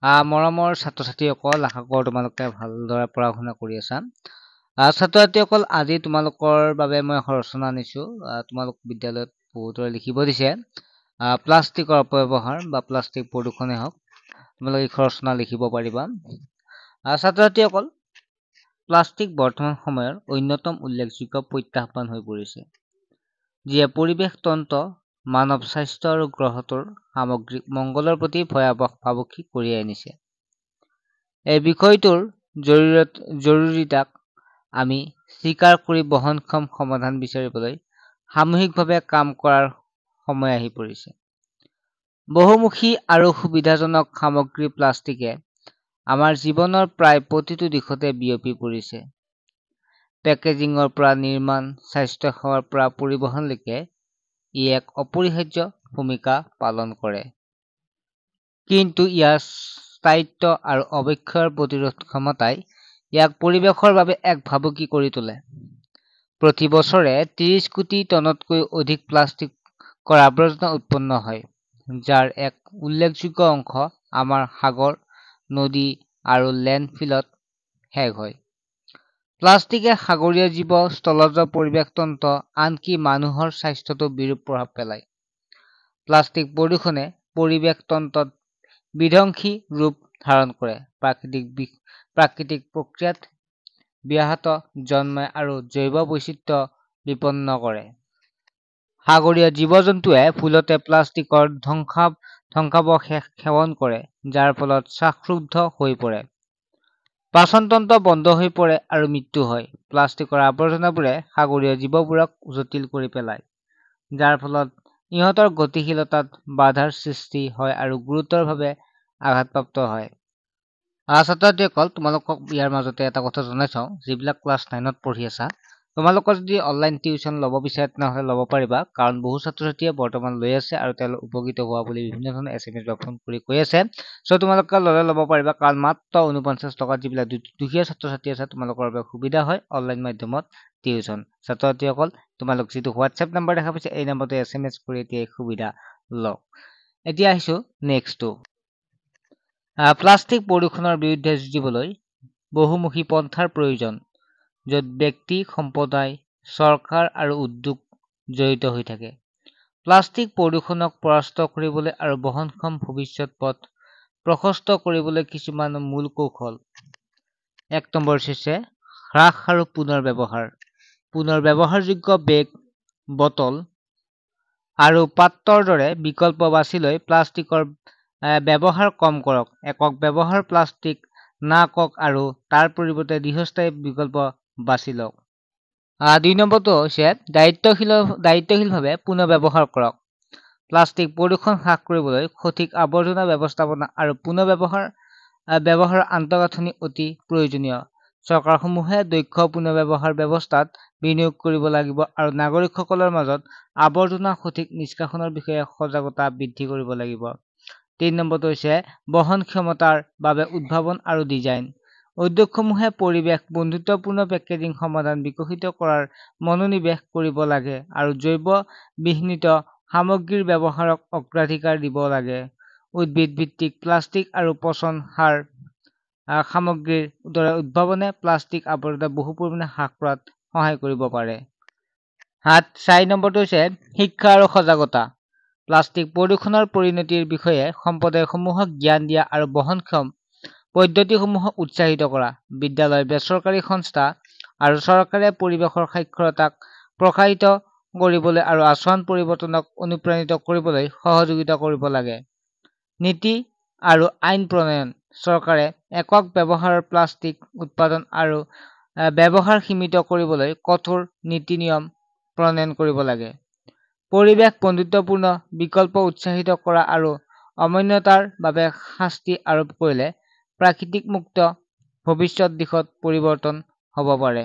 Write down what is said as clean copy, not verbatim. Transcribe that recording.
মৰমৰ ছাত্ৰ-ছাত্ৰীসকল, আশা কৰোঁ তোমালোকে ভালদৰে পঢ়া-শুনা কৰি আছা। ছাত্ৰ-ছাত্ৰীসকল, আজি তোমালোকৰ বাবে মই এখন ৰচনা আনিছোঁ। তোমালোক বিদ্যালয়ত বহুতৰে লিখিব দিছে। প্লাষ্টিকৰ অপব্যৱহাৰ বা প্লাষ্টিক প্ৰদূষণে হওক, তোমালোকে এই ৰচনা লিখিব পাৰিবা। ছাত্ৰ-ছাত্ৰীসকল, প্লাষ্টিক বৰ্তমান সময়ৰ অন্যতম উল্লেখযোগ্য প্ৰত্যাহ্বান হৈ পৰিছে, যিয়ে পৰিৱেশ তন্ত্ৰ, মানৱ স্বাস্থ্য আৰু গ্ৰহটোৰ সামগ্ৰিক মংগলৰ প্ৰতি ভয়াৱহ ভাবুকি কঢ়িয়াই আনিছে। এই বিষয়টোৰ জৰুৰীতাক আমি স্বীকাৰ কৰি বহনক্ষম সমাধান বিচাৰিবলৈ সামূহিকভাৱে কাম কৰাৰ সময় আহি পৰিছে। বহুমুখী আৰু সুবিধাজনক সামগ্ৰী প্লাষ্টিকে আমাৰ জীৱনৰ প্ৰায় প্ৰতিটো দিশতে বিয়পি পৰিছে। পেকেজিঙৰ পৰা নিৰ্মাণ, স্বাস্থ্যসেৱাৰ পৰা পৰিবহণলৈকে ই এক অপৰিহাৰ্য ভূমিকা পালন কৰে। কিন্তু ইয়াৰ স্থায়িত্ব আৰু অৱক্ষয়ৰ প্ৰতিৰোধ ক্ষমতাই ইয়াক পৰিৱেশৰ বাবে এক ভাবুকি কৰি তোলে। প্ৰতি বছৰে ৩০ কোটি টনতকৈ অধিক প্লাষ্টিকৰ আৱৰ্জনা উৎপন্ন হয়, যাৰ এক উল্লেখযোগ্য অংশ আমাৰ সাগৰ, নদী আৰু লেণ্ডফিলত শেষ হয়। প্লাষ্টিকে সাগৰীয় জীৱ, স্থলজ পৰিৱেশ তন্ত্ৰ, আনকি মানুহৰ স্বাস্থ্যতো বিৰূপ প্ৰভাৱ পেলায়। প্লাষ্টিক প্ৰদূষণে পৰিৱেশ তন্ত্ৰত বিধ্বংসী ৰূপ ধাৰণ কৰে, প্ৰাকৃতিক প্ৰক্ৰিয়াত ব্যাহত জন্মায় আৰু জৈৱ বৈচিত্ৰ্য বিপন্ন কৰে। সাগৰীয় জীৱ-জন্তুৱে ভুলতে প্লাষ্টিকৰ ধ্বংসাৱশেষ সেৱন কৰে, যাৰ ফলত শ্বাসৰুদ্ধ হৈ পৰে, পাচনতন্ত্ৰ বন্ধ হৈ পৰে আৰু মৃত্যু হয়। প্লাষ্টিকৰ আৱৰ্জনাবোৰে সাগৰীয় জীৱবোৰক জটিল কৰি পেলায়, যাৰ ফলত ইহঁতৰ গতিশীলতাত বাধাৰ সৃষ্টি হয় আৰু গুৰুতৰভাৱে আঘাতপ্ৰাপ্ত হয়। ছাত্ৰ-ছাত্ৰীসকল, তোমালোকক ইয়াৰ মাজতে এটা কথা জনাই থওঁ, যিবিলাক ক্লাছ 9ত পঢ়ি আছা, তোমালোকৰ যদি অনলাইন টিউচন ল'ব বিচাৰে তেনেহ'লে ল'ব পাৰিবা, কাৰণ বহু ছাত্ৰ-ছাত্ৰীয়ে বৰ্তমান লৈ আছে আৰু তেওঁলোক উপকৃত হোৱা বুলি বিভিন্ন ধৰণৰ SMS বা ফোন কৰি কৈ আছে। চ' তোমালোকে ল'ব পাৰিবা, কাৰণ মাত্ৰ 49 টকাত যিবিলাক দুখীয়া ছাত্ৰ-ছাত্ৰী আছে তোমালোকৰ বাবে সুবিধা হয় অনলাইন মাধ্যমত টিউচন। ছাত্ৰ-ছাত্ৰীসকল, তোমালোক যিটো হোৱাটছএপ নাম্বাৰ দেখা পাইছে, এই নাম্বাৰতে SMS কৰি এতিয়া এই সুবিধা লওক। এতিয়া আহিছোঁ নেক্সটটো। প্লাষ্টিক প্ৰদূষণৰ বিৰুদ্ধে যুঁজিবলৈ বহুমুখী পন্থাৰ প্ৰয়োজন, য'ত ব্যক্তি, সম্প্ৰদায়, চৰকাৰ আৰু উদ্যোগ জড়িত হৈ থাকে। প্লাষ্টিক প্ৰদূষণক পৰাস্ত কৰিবলৈ আৰু বহনক্ষম ভৱিষ্যত পথ প্ৰশস্ত কৰিবলৈ কিছুমান মূল কৌশল। ১ নম্বৰ হৈছে হ্ৰাস আৰু পুনৰ্ব্যৱহাৰ। পুনৰ্ব্যৱহাৰযোগ্য বেগ, বটল আৰু পাত্ৰৰ দৰে বিকল্প বাছি লৈ প্লাষ্টিকৰ ব্যৱহাৰ কম কৰক। একক ব্যৱহাৰ প্লাষ্টিক নাকক আৰু তাৰ পৰিৱৰ্তে দীৰ্ঘস্থায়ী বিকল্প বাছি লওক। ২ নম্বৰটো হৈছে দায়িত্বশীলভাৱে পুনৰ্ব্যৱহাৰ কৰক। প্লাষ্টিক প্ৰদূষণ হ্ৰাস কৰিবলৈ সঠিক আৱৰ্জনা ব্যৱস্থাপনা আৰু পুনৰ্ব্যৱহাৰৰ আন্তঃগাঁথনি অতি প্ৰয়োজনীয়। চৰকাৰসমূহে দক্ষ পুনৰ্ব্যৱহাৰ ব্যৱস্থাত বিনিয়োগ কৰিব লাগিব আৰু নাগৰিকসকলৰ মাজত আৱৰ্জনা সঠিক নিষ্কাশনৰ বিষয়ে সজাগতা বৃদ্ধি কৰিব লাগিব। ৩ নম্বৰটো হৈছে বহনক্ষমতাৰ বাবে উদ্ভাৱন আৰু ডিজাইন। উদ্যোগসমূহে পৰিৱেশ বন্ধুত্বপূৰ্ণ পেকেজিং সমাধান বিকশিত কৰাৰ মনোনিৱেশ কৰিব লাগে আৰু জৈৱ বিহীনিত সামগ্ৰীৰ ব্যৱহাৰক অগ্ৰাধিকাৰ দিব লাগে। উদ্ভিদ ভিত্তিক প্লাষ্টিক আৰু পচন সাৰ সামগ্ৰীৰ দৰে উদ্ভাৱনে প্লাষ্টিক আৱৰ্জনা বহু পৰিমাণে হ্ৰাস কৰাত সহায় কৰিব পাৰে। ৪ নম্বৰটো হৈছে শিক্ষা আৰু সজাগতা। প্লাষ্টিক প্ৰদূষণৰ পৰিণতিৰ বিষয়ে সম্প্ৰদায়সমূহক জ্ঞান দিয়া আৰু বহনক্ষম পদ্ধতিসমূহক উৎসাহিত কৰা। বিদ্যালয়, বেচৰকাৰী সংস্থা আৰু চৰকাৰে পৰিৱেশৰ সাক্ষৰতাক প্ৰসাৰিত কৰিবলৈ আৰু আচৰণ পৰিৱৰ্তনক অনুপ্ৰাণিত কৰিবলৈ সহযোগিতা কৰিব লাগে। নীতি আৰু আইন প্ৰণয়ন। চৰকাৰে একক ব্যৱহাৰৰ প্লাষ্টিক উৎপাদন আৰু ব্যৱহাৰ সীমিত কৰিবলৈ কঠোৰ নীতি-নিয়ম প্ৰণয়ন কৰিব লাগে। পৰিৱেশ বন্ধুত্বপূৰ্ণ বিকল্প উৎসাহিত কৰা আৰু অমান্যতাৰ বাবে শাস্তি আৰোপ কৰিলে প্ৰাকৃতিক মুক্ত ভৱিষ্যত দিশত পৰিৱৰ্তন হ'ব পাৰে।